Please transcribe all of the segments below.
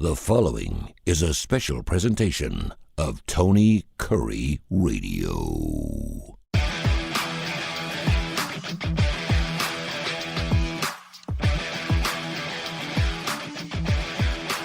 The following is a special presentation of Tony Kurre Radio.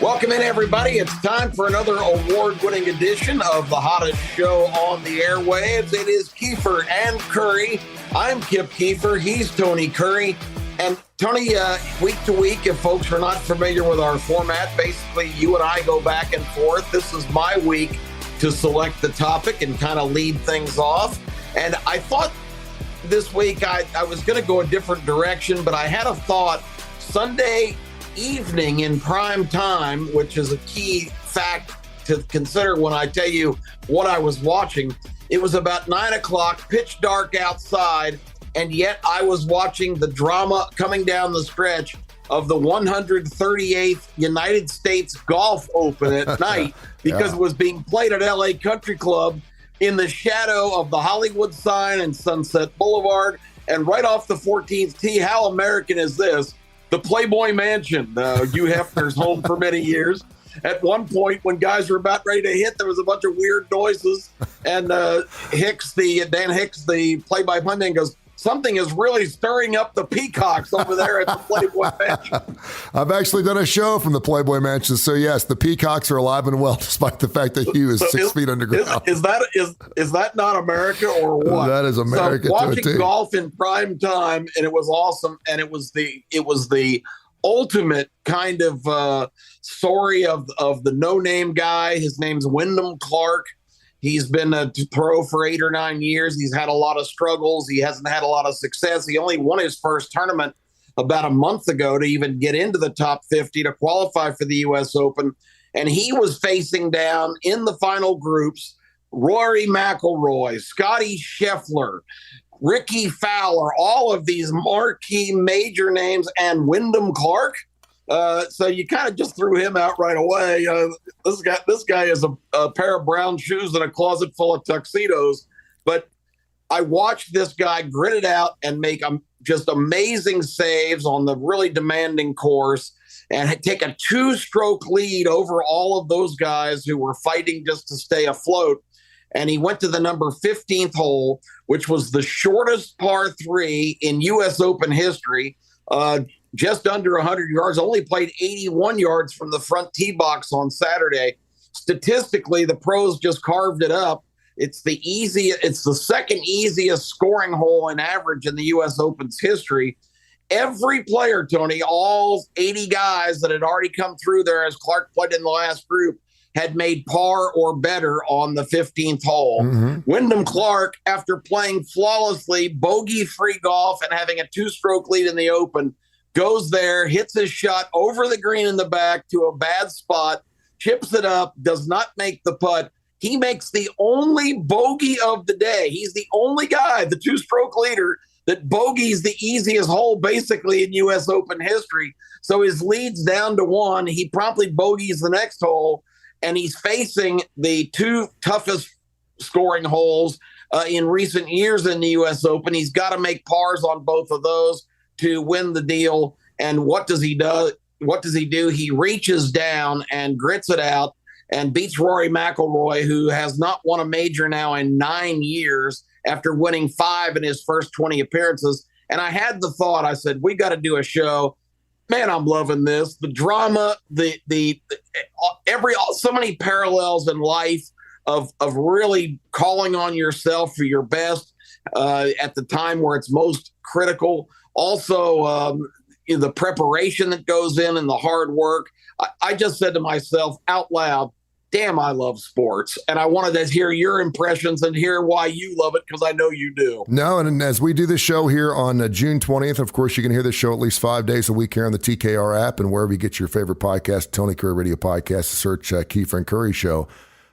Welcome in, everybody. It's time for another award-winning edition of the hottest show on the airwaves. It is Keefer and Kurre. I'm Kip Keefer. He's Tony Kurre. And Tony, week to week, if folks are not familiar with our format, basically you and I go back and forth. This is my week to select the topic and kind of lead things off. And I thought this week I was going to go a different direction, but I had a thought. Sunday evening in prime time, which is a key fact to consider when I tell you what I was watching. It was about 9 o'clock, pitch dark outside, and yet I was watching the drama coming down the stretch of the 138th United States Golf Open at night because it was being played at LA Country Club in the shadow of the Hollywood sign and Sunset Boulevard. And right off the 14th tee, how American is this? The Playboy Mansion, Hugh Hefner's home for many years. At one point, when guys were about ready to hit, there was a bunch of weird noises. And Dan Hicks, the play-by-play man, goes, "Something is really stirring up the peacocks over there at the Playboy Mansion." I've actually done a show from the Playboy Mansion, so yes, the peacocks are alive and well, despite the fact that Hugh is 6 feet underground. Is that not America or what? That is America. So watching golf in prime time, and it was awesome, and it was the ultimate kind of story of the no-name guy. His name's Wyndham Clark. He's been a pro for 8 or 9 years. He's had a lot of struggles. He hasn't had a lot of success. He only won his first tournament about a month ago to even get into the top 50 to qualify for the U.S. Open. And he was facing down in the final groups Rory McIlroy, Scotty Scheffler, Ricky Fowler, all of these marquee major names, and Wyndham Clark. So you kind of just threw him out right away. This guy is a pair of brown shoes and a closet full of tuxedos. But I watched this guy grit it out and make just amazing saves on the really demanding course and take a 2-stroke lead over all of those guys who were fighting just to stay afloat. And he went to the number 15th hole, which was the shortest par 3 in U.S. Open history. Just under 100 yards, only played 81 yards from the front tee box on Saturday. Statistically, the pros just carved it up. It's the second easiest scoring hole in average in the U.S. Open's history. Every player, Tony, all 80 guys that had already come through there as Clark played in the last group, had made par or better on the 15th hole. Mm-hmm. Wyndham Clark, after playing flawlessly, bogey-free golf and having a 2-stroke lead in the Open, goes there, hits his shot over the green in the back to a bad spot, chips it up, does not make the putt. He makes the only bogey of the day. He's the only guy, the 2-stroke leader, that bogeys the easiest hole basically in U.S. Open history. So his lead's down to 1. He promptly bogeys the next hole, and he's facing the 2 toughest scoring holes in recent years in the U.S. Open. He's got to make pars on both of those to win the deal. And what does he do? He reaches down and grits it out and beats Rory McIlroy, who has not won a major now in 9 years after winning 5 in his first 20 appearances. And I had the thought, I said, we got to do a show. Man, I'm loving this. The drama, so many parallels in life of really calling on yourself for your best at the time where it's most critical. Also, the preparation that goes in and the hard work. I just said to myself out loud, damn, I love sports. And I wanted to hear your impressions and hear why you love it, because I know you do. No, and as we do this show here on June 20th, of course, you can hear this show at least 5 days a week here on the TKR app and wherever you get your favorite podcast, Tony Kurre Radio Podcast, search Keefer and Kurre Show.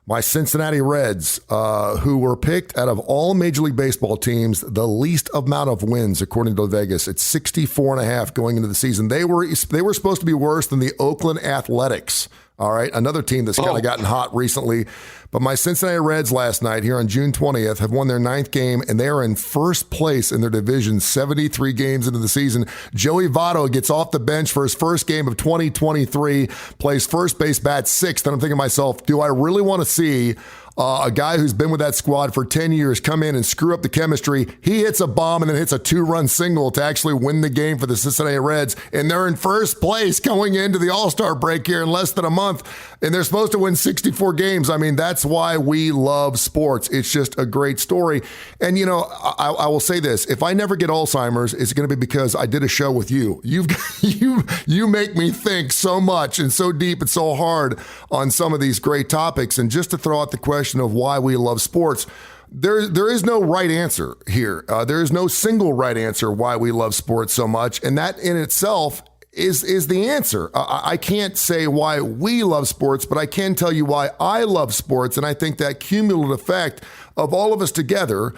My Cincinnati Reds, who were picked out of all Major League Baseball teams, the least amount of wins, according to Vegas. It's 64.5 going into the season. They were supposed to be worse than the Oakland Athletics, All right. Another team that's kind of gotten hot recently. But my Cincinnati Reds last night here on June 20th have won their 9th game, and they are in first place in their division 73 games into the season. Joey Votto gets off the bench for his first game of 2023, plays first base, bats 6th. And I'm thinking to myself, do I really want to see a guy who's been with that squad for 10 years come in and screw up the chemistry? He hits a bomb and then hits a 2-run single to actually win the game for the Cincinnati Reds. And they're in first place going into the All-Star break here in less than a month. And they're supposed to win 64 games. I mean, that's why we love sports. It's just a great story. And, you know, I will say this. If I never get Alzheimer's, it's going to be because I did a show with you. You make me think so much and so deep and so hard on some of these great topics. And just to throw out the question of why we love sports, there is no right answer here. There is no single right answer why we love sports so much. And that in itself is the answer. I can't say why we love sports, but I can tell you why I love sports. And I think that cumulative effect of all of us together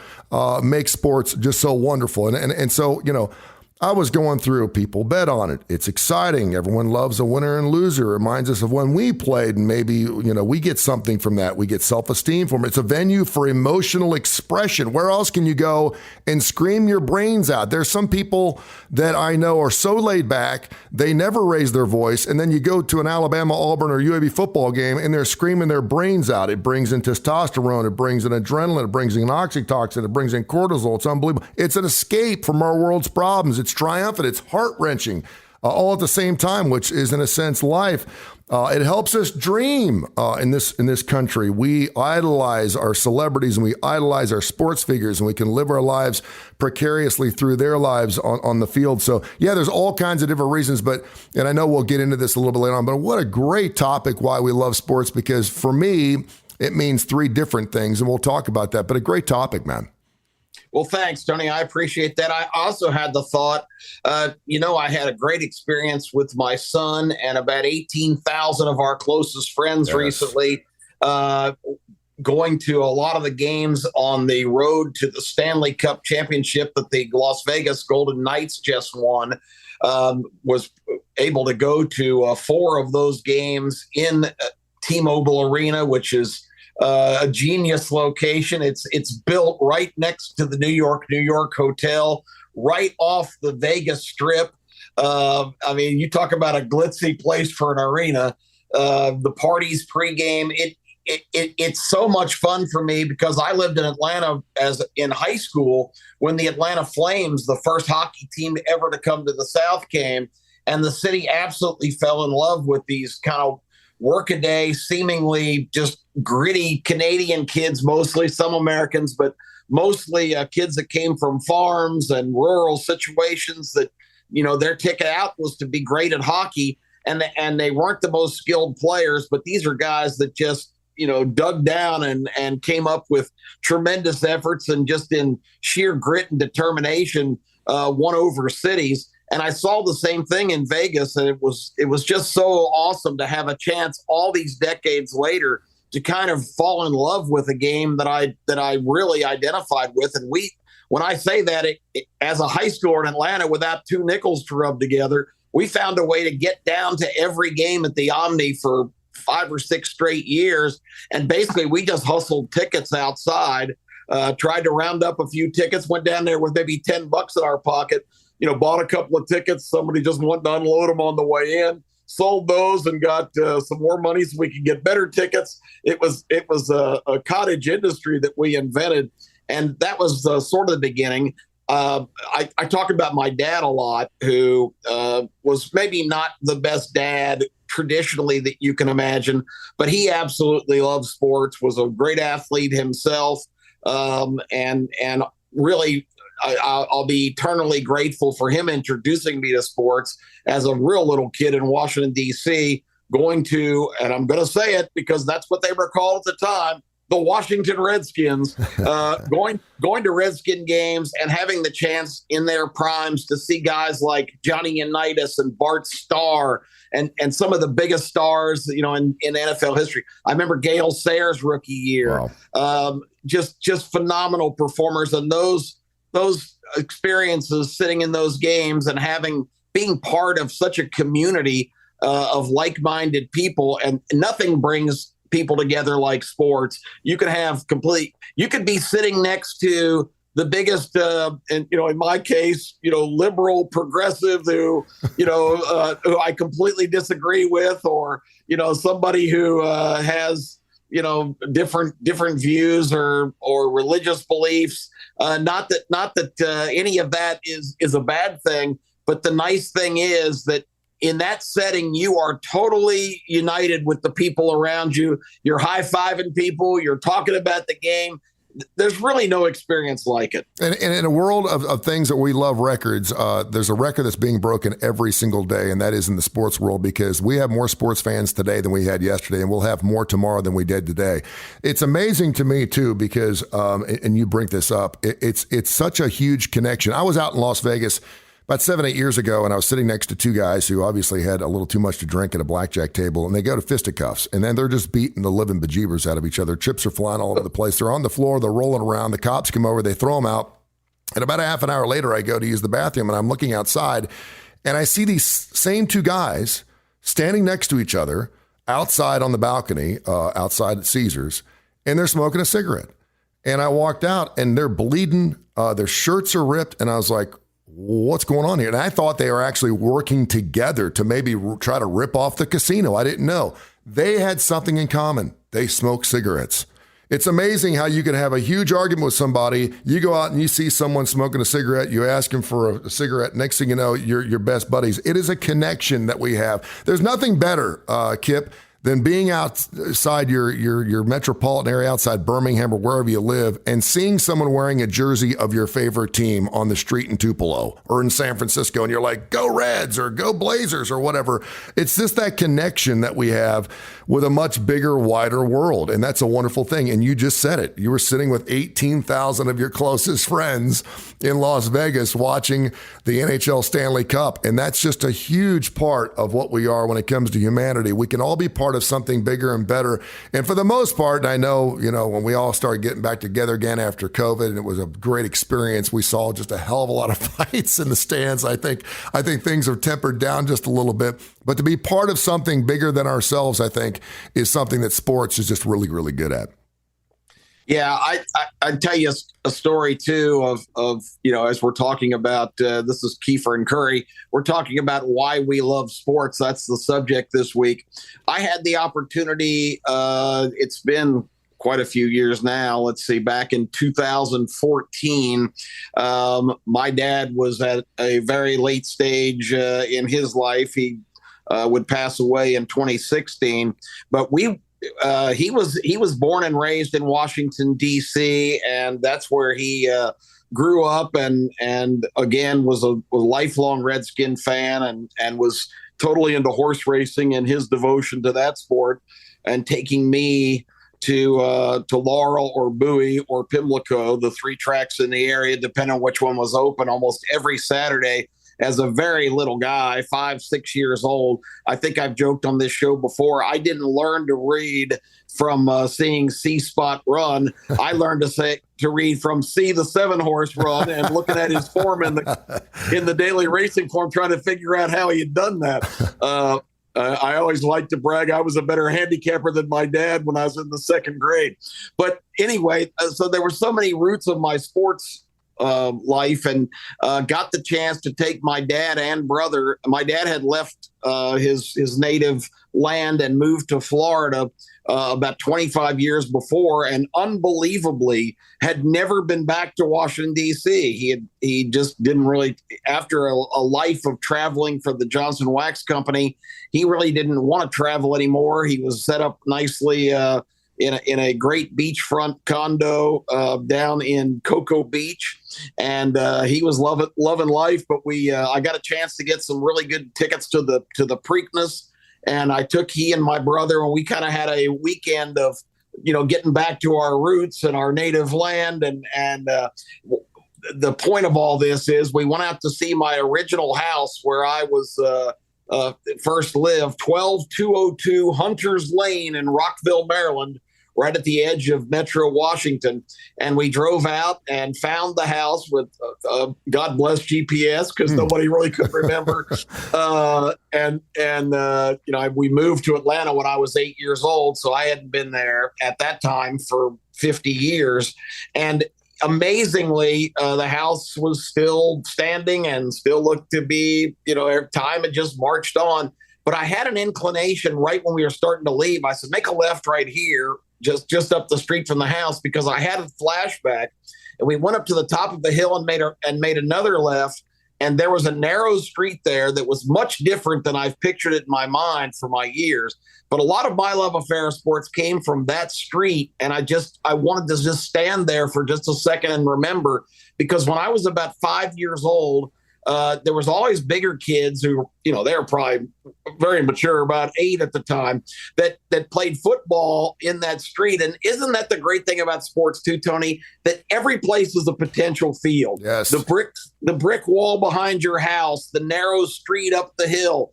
makes sports just so wonderful. And so, you know, I was going through, people bet on it. It's exciting. Everyone loves a winner and loser. It reminds us of when we played, and maybe, you know, we get something from that. We get self-esteem from it. It's a venue for emotional expression. Where else can you go and scream your brains out? There's some people that I know are so laid back, they never raise their voice, and then you go to an Alabama, Auburn, or UAB football game, and they're screaming their brains out. It brings in testosterone. It brings in adrenaline. It brings in oxytocin. It brings in cortisol. It's unbelievable. It's an escape from our world's problems. It's triumphant. It's heart-wrenching all at the same time, which is, in a sense, life. It helps us dream in this country. We idolize our celebrities and we idolize our sports figures, and we can live our lives precariously through their lives on the field. So, yeah, there's all kinds of different reasons, and I know we'll get into this a little bit later on, but what a great topic, why we love sports, because for me, it means 3 different things, and we'll talk about that, but a great topic, man. Well, thanks, Tony. I appreciate that. I also had the thought, I had a great experience with my son and about 18,000 of our closest friends recently, going to a lot of the games on the road to the Stanley Cup championship that the Las Vegas Golden Knights just won. Was able to go to 4 of those games in T-Mobile Arena, which is a genius location. It's built right next to the New York hotel, right off the Vegas Strip. I mean, you talk about a glitzy place for an arena. The parties pregame, it's so much fun for me because I lived in Atlanta in high school when the Atlanta Flames, the first hockey team ever to come to the South, came, and the city absolutely fell in love with these kind of workaday, seemingly just gritty Canadian kids, mostly, some Americans, but mostly kids that came from farms and rural situations that, you know, their ticket out was to be great at hockey, and they weren't the most skilled players, but these are guys that just, you know, dug down and came up with tremendous efforts and just in sheer grit and determination won over cities. And I saw the same thing in Vegas, and it was just so awesome to have a chance all these decades later to kind of fall in love with a game that I really identified with. And when I say that, as a high schooler in Atlanta, without 2 nickels to rub together, we found a way to get down to every game at the Omni for 5 or 6 straight years. And basically, we just hustled tickets outside, tried to round up a few tickets, went down there with maybe $10 in our pocket. You know, bought a couple of tickets. Somebody just wanted to unload them on the way in, sold those, and got some more money so we could get better tickets. It was a cottage industry that we invented, and that was sort of the beginning. I talk about my dad a lot, who was maybe not the best dad traditionally that you can imagine, but he absolutely loved sports, was a great athlete himself, and really, I'll be eternally grateful for him introducing me to sports as a real little kid in Washington, D.C., going to, and I'm going to say it because that's what they were called at the time, the Washington Redskins, going to Redskin games and having the chance in their primes to see guys like Johnny Unitas and Bart Starr and some of the biggest stars, you know, in NFL history. I remember Gale Sayers' rookie year. Wow. Just phenomenal performers, and those experiences sitting in those games and being part of such a community of like-minded people, and nothing brings people together like sports. You could be sitting next to the biggest, and in my case, liberal progressive who I completely disagree with, or somebody who has different views or religious beliefs. Not that any of that is a bad thing, but the nice thing is that in that setting, you are totally united with the people around you. You're high-fiving people. You're talking about the game. There's really no experience like it. And in a world of things that we love, records, there's a record that's being broken every single day, and that is in the sports world, because we have more sports fans today than we had yesterday, and we'll have more tomorrow than we did today. It's amazing to me, too, because, and you bring this up, it's such a huge connection. I was out in Las Vegas about 7-8 years ago, and I was sitting next to two guys who obviously had a little too much to drink at a blackjack table, and they go to fisticuffs, and then they're just beating the living bejeebers out of each other. Chips are flying all over the place. They're on the floor. They're rolling around. The cops come over. They throw them out. And about a half an hour later, I go to use the bathroom, and I'm looking outside, and I see these same two guys standing next to each other outside on the balcony, outside at Caesars, and they're smoking a cigarette. And I walked out, and they're bleeding. Their shirts are ripped, and I was like, what's going on here? And I thought they were actually working together to maybe try to rip off the casino. I didn't know. They had something in common. They smoke cigarettes. It's amazing how you can have a huge argument with somebody. You go out and you see someone smoking a cigarette. You ask him for a cigarette. Next thing you know, you're your best buddies. It is a connection that we have. There's nothing better, Kip, than being outside your metropolitan area, outside Birmingham or wherever you live, and seeing someone wearing a jersey of your favorite team on the street in Tupelo or in San Francisco, and you're like, go Reds or go Blazers or whatever. It's just that connection that we have with a much bigger, wider world, and that's a wonderful thing. And you just said it. You were sitting with 18,000 of your closest friends in Las Vegas watching the NHL Stanley Cup, and that's just a huge part of what we are when it comes to humanity. We can all be part of something bigger and better. And for the most part, and I know, when we all started getting back together again after COVID, and it was a great experience, we saw just a hell of a lot of fights in the stands. I think things have tempered down just a little bit. But to be part of something bigger than ourselves, I think, is something that sports is just really, really good at. Yeah, I'd tell you a story, too, of as we're talking about, this is Keefer and Kurre, we're talking about why we love sports. That's the subject this week. I had the opportunity, it's been quite a few years now. Let's see, back in 2014, my dad was at a very late stage in his life. He would pass away in 2016, but he was born and raised in Washington, D.C., and that's where he grew up, and again was a lifelong Redskin fan, and was totally into horse racing and his devotion to that sport, and taking me to Laurel or Bowie or Pimlico, the three tracks in the area, depending on which one was open, almost every Saturday. As a very little guy, 5-6 years old. I think I've joked on this show before. I didn't learn to read from seeing C-Spot run. I learned to read from See the 7-horse run and looking at his form in the daily racing form, trying to figure out how he had done that. I always like to brag I was a better handicapper than my dad when I was in the second grade. But anyway, so there were so many roots of my sports life, and got the chance to take my dad and brother. My dad had left his native land and moved to Florida about 25 years before, and unbelievably had never been back to Washington, D.C. He just didn't really, after a life of traveling for the Johnson Wax Company, he really didn't want to travel anymore. He was set up nicely in a great beachfront condo down in Cocoa Beach, and he was loving life. But I got a chance to get some really good tickets to the Preakness, and I took he and my brother, and we kind of had a weekend of getting back to our roots and our native land. And the point of all this is we went out to see my original house where I was first lived, 12202 Hunters Lane in Rockville, Maryland, right at the edge of Metro Washington. And we drove out and found the house with, God bless GPS, because nobody really could remember. We moved to Atlanta when I was 8 years old. So I hadn't been there at that time for 50 years. And amazingly, the house was still standing and still looked to be, time had just marched on. But I had an inclination right when we were starting to leave. I said, make a left right here, just up the street from the house, because I had a flashback. And we went up to the top of the hill and made another left. And there was a narrow street there that was much different than I've pictured it in my mind for my years. But a lot of my love affair of sports came from that street. And I wanted to just stand there for just a second and remember, because when I was about 5 years old, there was always bigger kids who, they were probably very mature, about 8 at the time, that played football in that street. And isn't that the great thing about sports too, Tony? That every place is a potential field. Yes. The brick wall behind your house, the narrow street up the hill,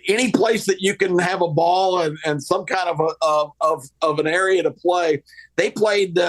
any place that you can have a ball and some kind of an area to play. They played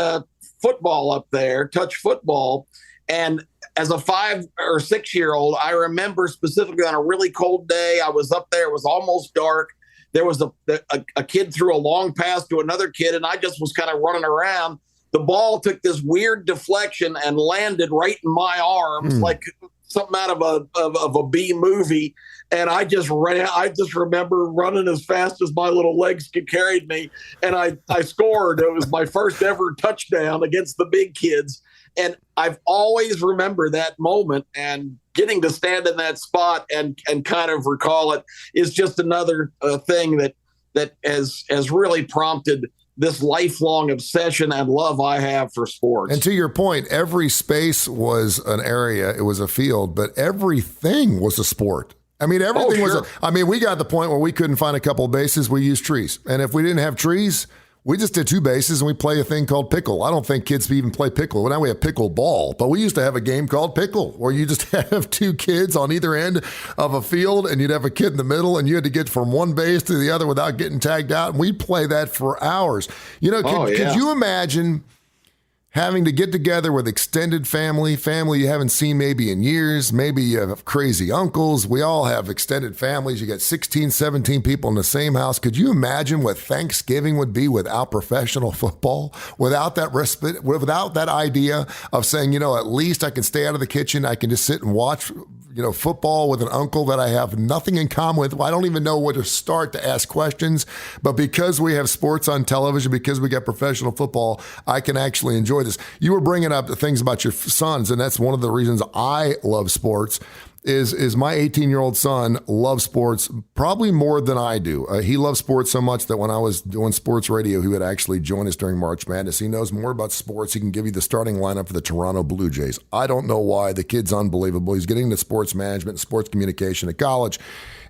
football up there, touch football. And as a 5 or 6 year old, I remember specifically on a really cold day, I was up there. It was almost dark. There was a kid threw a long pass to another kid, and I just was kind of running around. The ball took this weird deflection and landed right in my arms, like something out of a B movie. And I just ran. I just remember running as fast as my little legs could carry me, and I scored. It was my first ever touchdown against the big kids. And I've always remembered that moment, and getting to stand in that spot and kind of recall it is just another thing that has really prompted this lifelong obsession and love I have for sports. And to your point, every space was an area, it was a field, but everything was a sport. I mean, everything was, we got to the point where we couldn't find a couple of bases, we used trees. And if we didn't have trees, we just did 2 bases and we play a thing called pickle. I don't think kids even play pickle. Well, now we have pickle ball, but we used to have a game called pickle where you just have 2 kids on either end of a field and you'd have a kid in the middle and you had to get from one base to the other without getting tagged out. And we'd play that for hours. Could you imagine having to get together with extended family you haven't seen maybe in years? Maybe you have crazy uncles. We all have extended families. You got 16, 17 people in the same house. Could you imagine what Thanksgiving would be without professional football, without that respite, without that idea of saying, at least I can stay out of the kitchen. I can just sit and watch, football with an uncle that I have nothing in common with. I don't even know where to start to ask questions. But because we have sports on television, because we got professional football, I can actually enjoy this. You were bringing up the things about your sons, and that's one of the reasons I love sports. Is my 18-year-old son loves sports probably more than I do. He loves sports so much that when I was doing sports radio, he would actually join us during March Madness. He knows more about sports. He can give you the starting lineup for the Toronto Blue Jays. I don't know why. The kid's unbelievable. He's getting into sports management and sports communication at college.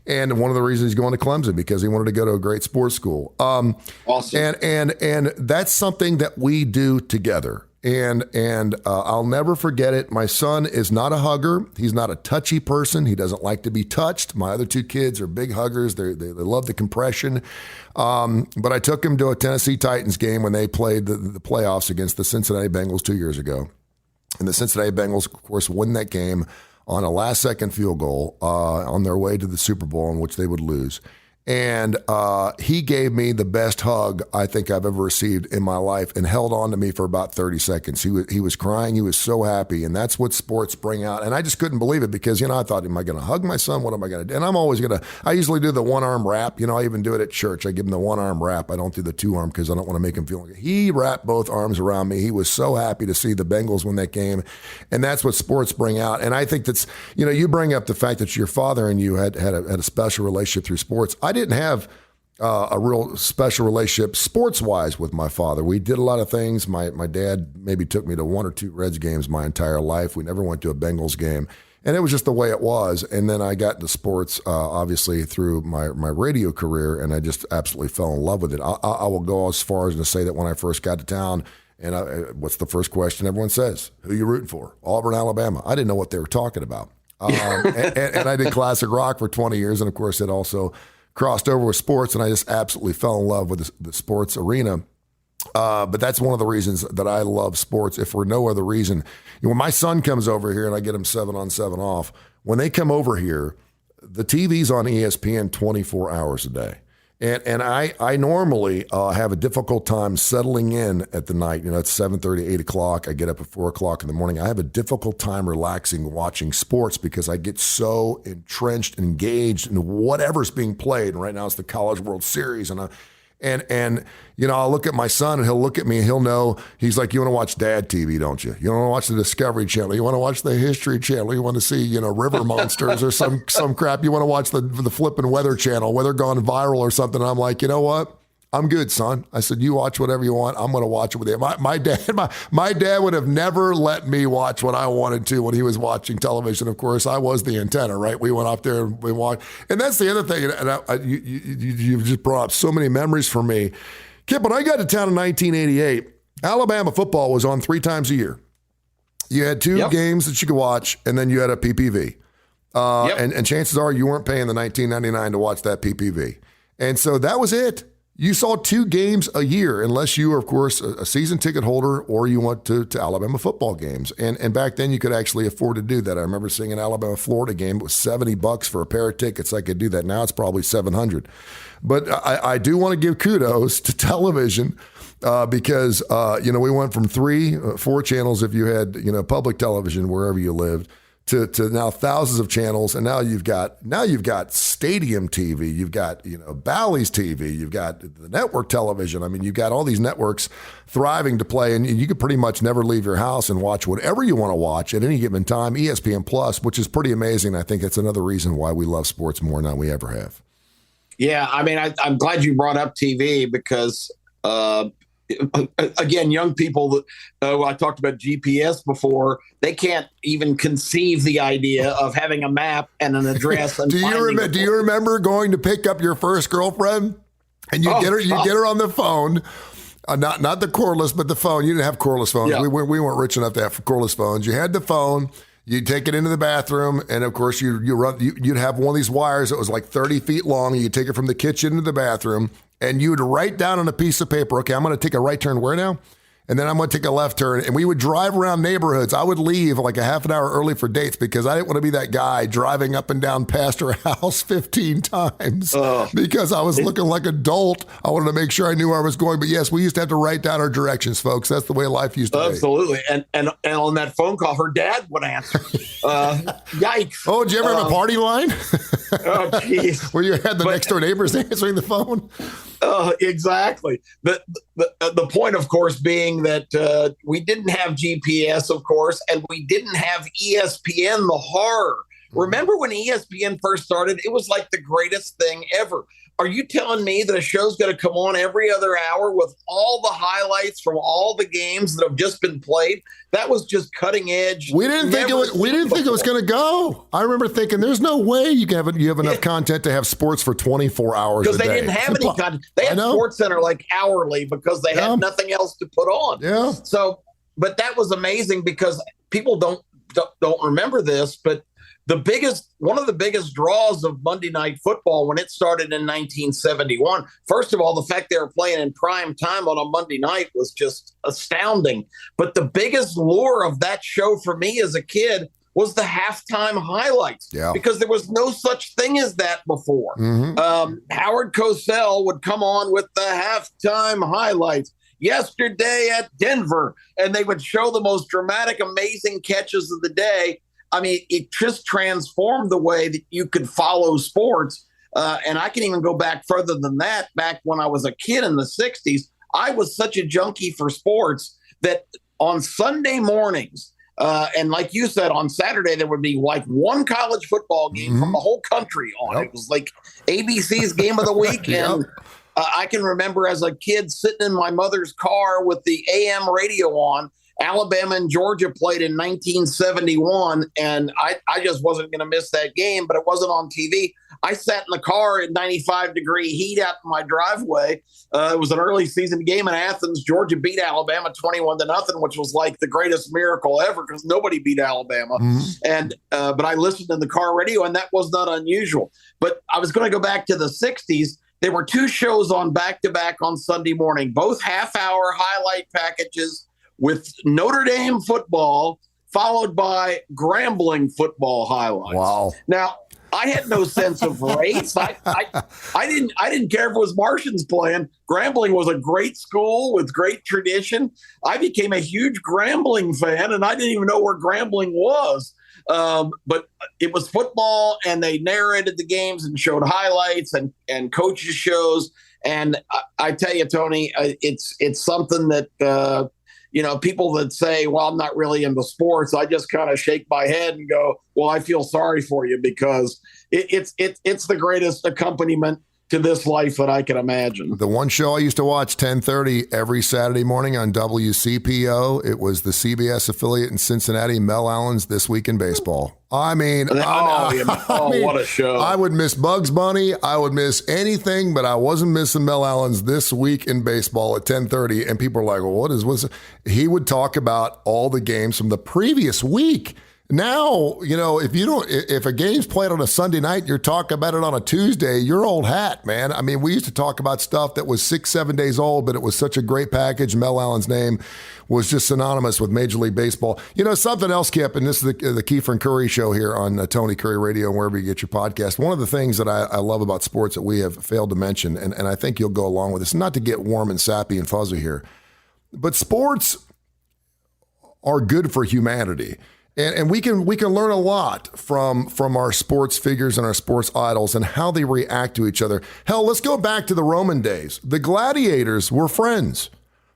And one of the reasons he's going to Clemson, because he wanted to go to a great sports school. Awesome. And that's something that we do together. And I'll never forget it. My son is not a hugger. He's not a touchy person. He doesn't like to be touched. My other 2 kids are big huggers. They love the compression. But I took him to a Tennessee Titans game when they played the playoffs against the Cincinnati Bengals 2 years ago. And the Cincinnati Bengals, of course, won that game on a last-second field goal on their way to the Super Bowl, in which they would lose. And he gave me the best hug I think I've ever received in my life and held on to me for about 30 seconds. He was crying. He was so happy. And that's what sports bring out. And I just couldn't believe it because, I thought, am I going to hug my son? What am I going to do? And I'm always going to, I usually do the one-arm wrap. I even do it at church. I give him the one-arm wrap. I don't do the 2-arm because I don't want to make him feel like he wrapped both arms around me. He was so happy to see the Bengals win that game. And that's what sports bring out. And I think that's, you bring up the fact that your father and you had a special relationship through sports. I didn't have a real special relationship sports-wise with my father. We did a lot of things. My dad maybe took me to 1 or 2 Reds games my entire life. We never went to a Bengals game. And it was just the way it was. And then I got into sports, obviously, through my radio career, and I just absolutely fell in love with it. I will go as far as to say that when I first got to town, and what's the first question everyone says? Who you rooting for? Auburn, Alabama. I didn't know what they were talking about. And I did classic rock for 20 years, and of course it also crossed over with sports, and I just absolutely fell in love with the sports arena. But that's one of the reasons that I love sports, if for no other reason. When my son comes over here and I get him 7-on-7 off, when they come over here, the TV's on ESPN 24 hours a day. And I normally have a difficult time settling in at the night. It's 7:30, 8 o'clock. I get up at 4 o'clock in the morning. I have a difficult time relaxing watching sports because I get so entrenched and engaged in whatever's being played. And right now it's the College World Series. And I'll look at my son and he'll look at me and he'll know. He's like, you want to watch Dad TV, don't you? You want to watch the Discovery Channel. You want to watch the History Channel. You want to see, River Monsters or some crap. You want to watch the Flippin' Weather Channel, whether gone viral or something. And I'm like, you know what? I'm good, son. I said, you watch whatever you want. I'm going to watch it with you. My dad would have never let me watch what I wanted to when he was watching television. Of course, I was the antenna, right? We went up there and we watched. And that's the other thing. And you've just brought up so many memories for me. Kip, when I got to town in 1988, Alabama football was on 3 times a year. You had 2 games that you could watch, and then you had a PPV. And chances are you weren't paying the $19.99 to watch that PPV. And so that was it. You saw 2 games a year, unless you were, of course, a season ticket holder or you went to Alabama football games. And back then, you could actually afford to do that. I remember seeing an Alabama-Florida game. It was $70 for a pair of tickets. I could do that. Now it's probably $700. But I do want to give kudos to television because, we went from 4 channels if you had, public television wherever you lived, to now thousands of channels, and now you've got stadium TV, you've got Bally's TV, you've got the network television. I mean, you've got all these networks thriving to play, and you can pretty much never leave your house and watch whatever you want to watch at any given time. ESPN Plus, which is pretty amazing. I think that's another reason why we love sports more than we ever have. Yeah, I mean, I'm glad you brought up TV because. Again, young people that I talked about GPS before, they can't even conceive the idea of having a map and an address. And do you remember going to pick up your first girlfriend and you get her on the phone, not the cordless, but the phone. You didn't have cordless phones. Yeah. We weren't rich enough to have cordless phones. You had the phone. You'd take it into the bathroom, and of course you'd have one of these wires that was like 30 feet long. You'd take it from the kitchen to the bathroom. And you would write down on a piece of paper, okay, I'm going to take a right turn where now? And then I'm going to take a left turn. And we would drive around neighborhoods. I would leave like a half an hour early for dates because I didn't want to be that guy driving up and down past her house 15 times because I was looking like a dolt. I wanted to make sure I knew where I was going. But yes, we used to have to write down our directions, folks. That's the way life used to be. Absolutely. And on that phone call, her dad would answer. Yikes. Oh, did you ever have a party line? Oh, jeez. Where you had the next door neighbors answering the phone? Exactly. The point, of course, being that we didn't have GPS, of course, and we didn't have ESPN, the horror. Remember when ESPN first started? It was like the greatest thing ever. Are you telling me that a show's going to come on every other hour with all the highlights from all the games that have just been played? That was just cutting edge. We didn't think it was going to go. I remember thinking, there's no way you have enough content to have sports for 24 hours a day. Because they didn't have any content. They had Sports Center like hourly because they had nothing else to put on. Yeah. So, but that was amazing because people don't remember this, but one of the biggest draws of Monday Night Football when it started in 1971, first of all, the fact they were playing in prime time on a Monday night was just astounding. But the biggest lure of that show for me as a kid was the halftime highlights, because there was no such thing as that before. Mm-hmm. Howard Cosell would come on with the halftime highlights. Yesterday at Denver, and they would show the most dramatic, amazing catches of the day. I mean, it just transformed the way that you could follow sports. And I can even go back further than that. Back when I was a kid in the 60s, I was such a junkie for sports that on Sunday mornings, and like you said, on Saturday, there would be like one college football game from the whole country on. Yep. It was like ABC's Game of the Week. And I can remember as a kid sitting in my mother's car with the AM radio on, Alabama and Georgia played in 1971, and I just wasn't going to miss that game, but it wasn't on TV. I sat in the car in 95-degree heat out in my driveway. It was an early season game in Athens. Georgia beat Alabama 21-0, which was like the greatest miracle ever because nobody beat Alabama. And but I listened in the car radio, and that was not unusual. But I was going to go back to the 60s. There were two shows on back-to-back on Sunday morning, both half-hour highlight packages with Notre Dame football, followed by Grambling football highlights. Wow. Now, I had no sense of race. I didn't care if it was Martians playing. Grambling was a great school with great tradition. I became a huge Grambling fan, and I didn't even know where Grambling was. But it was football, and they narrated the games and showed highlights and coaches shows. And I tell you, Tony, it's something that people that say, well, I'm not really into sports, I just kind of shake my head and go, well, I feel sorry for you because it's the greatest accompaniment to this life that I can imagine. The one show I used to watch 10:30 every Saturday morning on WCPO, it was the CBS affiliate in Cincinnati, Mel Allen's This Week in Baseball. I mean, what a show. I would miss Bugs Bunny. I would miss anything, but I wasn't missing Mel Allen's This Week in Baseball at 10:30. And people are like, well, what's he would talk about all the games from the previous week. Now, if a game's played on a Sunday night, you're talking about it on a Tuesday, you're old hat, man. I mean, we used to talk about stuff that was 6-7 days old, but it was such a great package. Mel Allen's name was just synonymous with Major League Baseball. Something else, Kip, and this is the Keefer and Kurre show here on Tony Curry Radio and wherever you get your podcast. One of the things that I love about sports that we have failed to mention, and I think you'll go along with this, not to get warm and sappy and fuzzy here, but sports are good for humanity. And we can learn a lot from our sports figures and our sports idols and how they react to each other. Hell, let's go back to the Roman days. The gladiators were friends.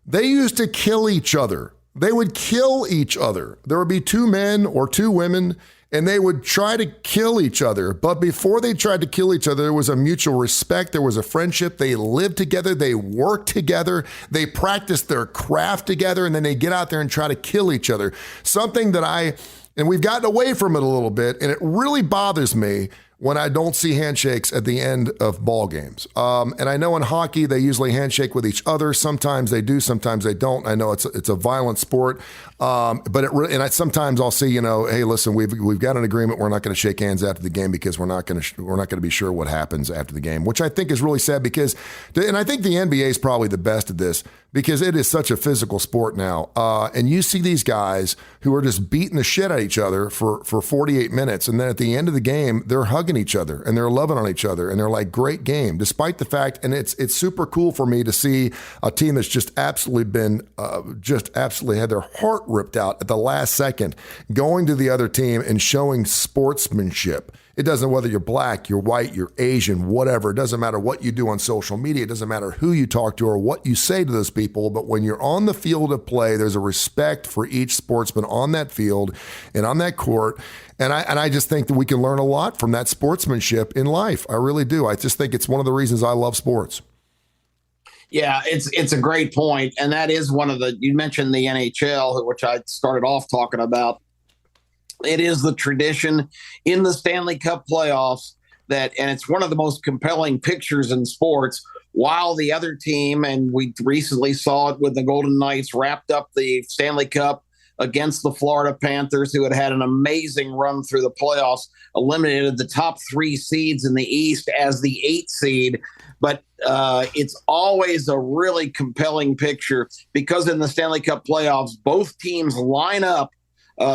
They used to kill each other. They would kill each other. There would be two men or two women, and they would try to kill each other. But before they tried to kill each other, there was a mutual respect. There was a friendship. They lived together. They worked together. They practiced their craft together, and then they get out there and try to kill each other. Something that and we've gotten away from it a little bit, and it really bothers me when I don't see handshakes at the end of ball games. And I know in hockey, they usually handshake with each other. Sometimes they do, sometimes they don't. I know it's a violent sport. But sometimes I'll see, hey, listen, we've got an agreement. We're not going to shake hands after the game because we're not going to be sure what happens after the game, which I think is really sad and I think the NBA is probably the best at this because it is such a physical sport now. And you see these guys who are just beating the shit out of each other for 48 minutes. And then at the end of the game, they're hugging each other and they're loving on each other. And they're like, great game, despite the fact. And it's super cool for me to see a team that's just absolutely had their heart ripped out at the last second, going to the other team and showing sportsmanship. It doesn't whether you're black, you're white, you're Asian, whatever. It doesn't matter what you do on social media. It doesn't matter who you talk to or what you say to those people. But when you're on the field of play, there's a respect for each sportsman on that field and on that court. And I just think that we can learn a lot from that sportsmanship in life. I really do. I just think it's one of the reasons I love sports. Yeah, it's a great point. And that is you mentioned the NHL, which I started off talking about. It is the tradition in the Stanley Cup playoffs and it's one of the most compelling pictures in sports, while the other team, and we recently saw it with the Golden Knights, wrapped up the Stanley Cup against the Florida Panthers, who had an amazing run through the playoffs, eliminated the top 3 seeds in the East as the 8th seed. But it's always a really compelling picture because in the Stanley Cup playoffs, both teams line up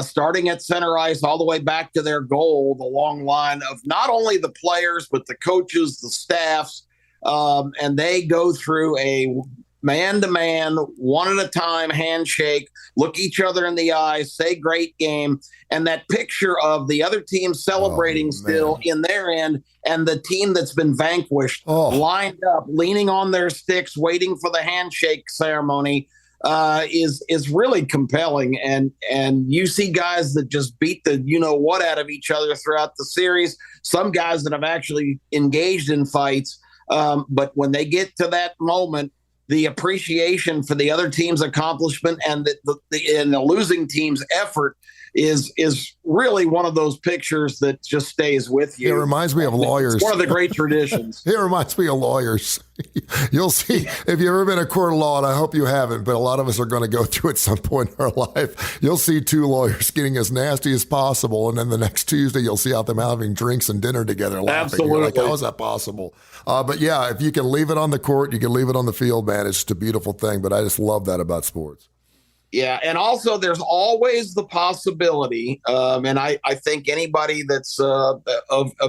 starting at center ice all the way back to their goal, the long line of not only the players, but the coaches, the staffs, and they go through a man-to-man, one at a time handshake, look each other in the eyes, say great game, and that picture of the other team celebrating still in their end and the team that's been vanquished lined up, leaning on their sticks, waiting for the handshake ceremony is really compelling. And you see guys that just beat the you-know-what out of each other throughout the series, some guys that have actually engaged in fights, but when they get to that moment, the appreciation for the other team's accomplishment and the losing team's effort is really one of those pictures that just stays with you. It reminds me of lawyers. It's one of the great traditions. It reminds me of lawyers. You'll see, if you've ever been in a court of law, and I hope you haven't, but a lot of us are going to go through at some point in our life, you'll see two lawyers getting as nasty as possible, and then the next Tuesday you'll see out them having drinks and dinner together laughing. Absolutely. You're like, how is that possible? But yeah, if you can leave it on the court, you can leave it on the field, man. It's just a beautiful thing, but I just love that about sports. Yeah, and also there's always the possibility, and I think anybody that's of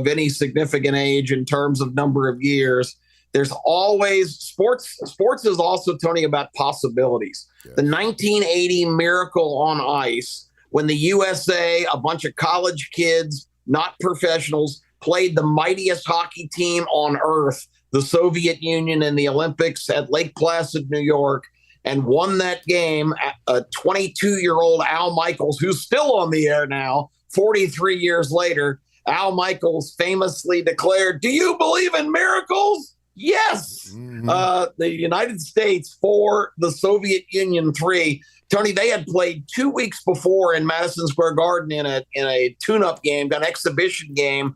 any significant age in terms of number of years, there's always sports is also, Tony, about possibilities. Yeah. The 1980 Miracle on Ice, when the USA, a bunch of college kids, not professionals, played the mightiest hockey team on earth, the Soviet Union, in the Olympics at Lake Placid, New York, and won that game. A 22-year-old Al Michaels, who's still on the air now, 43 years later, Al Michaels famously declared, "Do you believe in miracles?" Yes. Mm-hmm. The United States 4, the Soviet Union 3. Tony, they had played 2 weeks before in Madison Square Garden in a tune-up game, an exhibition game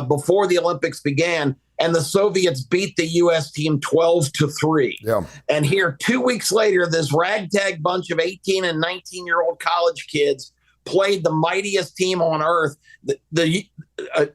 before the Olympics began. And the Soviets beat the U.S. team 12-3. Yeah. And here, 2 weeks later, this ragtag bunch of 18 and 19-year-old college kids played the mightiest team on earth.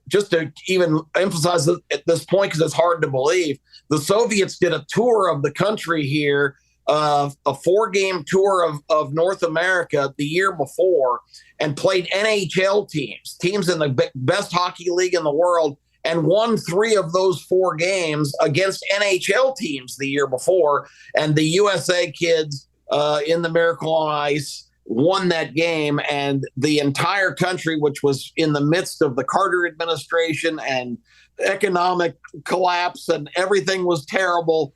Just to even emphasize at this point, because it's hard to believe, the Soviets did a tour of the country here, a 4-game tour of North America the year before, and played NHL teams in the best hockey league in the world, and won 3 of those 4 games against NHL teams the year before. And the USA kids in the Miracle on Ice won that game, and the entire country, which was in the midst of the Carter administration and economic collapse and everything was terrible,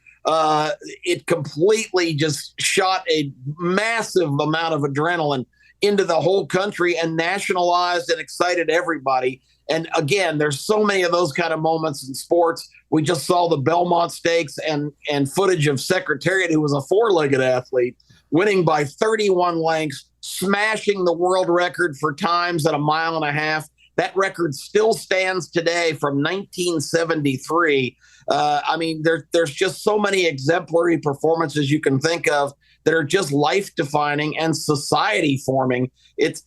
it completely just shot a massive amount of adrenaline into the whole country and nationalized and excited everybody. And again, there's so many of those kind of moments in sports. We just saw the Belmont Stakes and footage of Secretariat, who was a 4-legged athlete, winning by 31 lengths, smashing the world record for times at 1.5 miles. That record still stands today from 1973. I mean, there's just so many exemplary performances you can think of that are just life-defining and society-forming. It's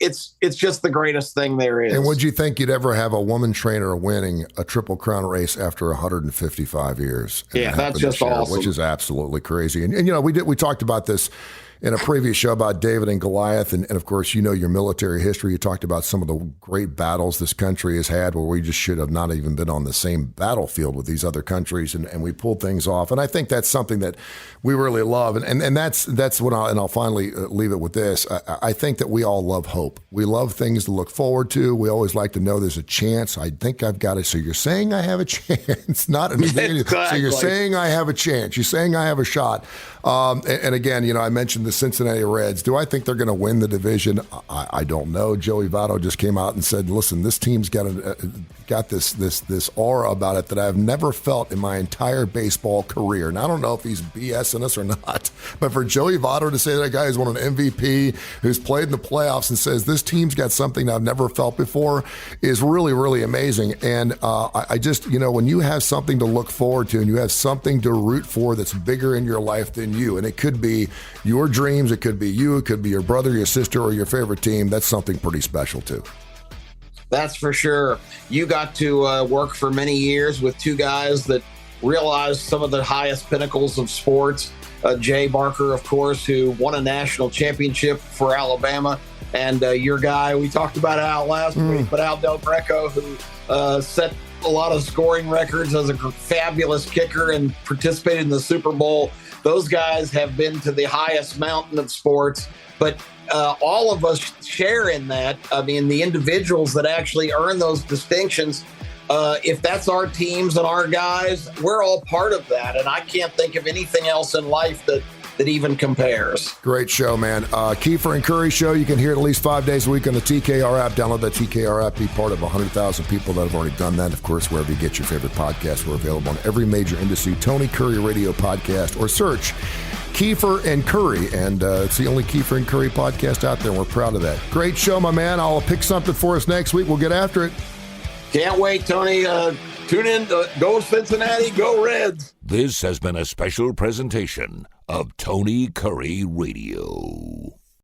just the greatest thing there is. And would you think you'd ever have a woman trainer winning a Triple Crown race after 155 years? Yeah, that's just awesome. Which is absolutely crazy. And you know, we talked about this in a previous show about David and Goliath. And of course, you know your military history. You talked about some of the great battles this country has had where we just should have not even been on the same battlefield with these other countries. And we pulled things off. And I think that's something that we really love. And that's what I'll finally leave it with this. I think that we all love hope. We love things to look forward to. We always like to know there's a chance. I think I've got it. So you're saying I have a chance, not an exactly. So you're saying I have a chance. You're saying I have a shot. And again, you know, I mentioned the Cincinnati Reds. Do I think they're going to win the division? I don't know. Joey Votto just came out and said, "Listen, this team's got this aura about it that I've never felt in my entire baseball career." And I don't know if he's BSing us or not, but for Joey Votto to say that guy who's won an MVP, who's played in the playoffs, and says this team's got something I've never felt before is really, really amazing. And I just, you know, when you have something to look forward to and you have something to root for that's bigger in your life than you, and it could be your dreams, it could be you, it could be your brother, your sister, or your favorite team, that's something pretty special too. That's for sure. You got to work for many years with two guys that realized some of the highest pinnacles of sports. Jay Barker, of course, who won a national championship for Alabama, and your guy, we talked about Al last week, but Al Del Greco, who set a lot of scoring records as a fabulous kicker and participated in the Super Bowl. Those guys have been to the highest mountain of sports, but all of us share in that. I mean, the individuals that actually earn those distinctions, if that's our teams and our guys, we're all part of that. And I can't think of anything else in life that even compares. Great show, man. Keefer and Kurre show. You can hear it at least 5 days a week on the TKR app. Download that TKR app. Be part of 100,000 people that have already done that. Of course, wherever you get your favorite podcasts, we're available on every major industry Tony Kurre Radio podcast, or search Keefer and Kurre, and it's the only Keefer and Kurre podcast out there, and we're proud of that. Great show, my man. I'll pick something for us next week. We'll get after it. Can't wait, Tony. Tune in. Go Cincinnati. Go Reds. This has been a special presentation of Tony Kurre Radio.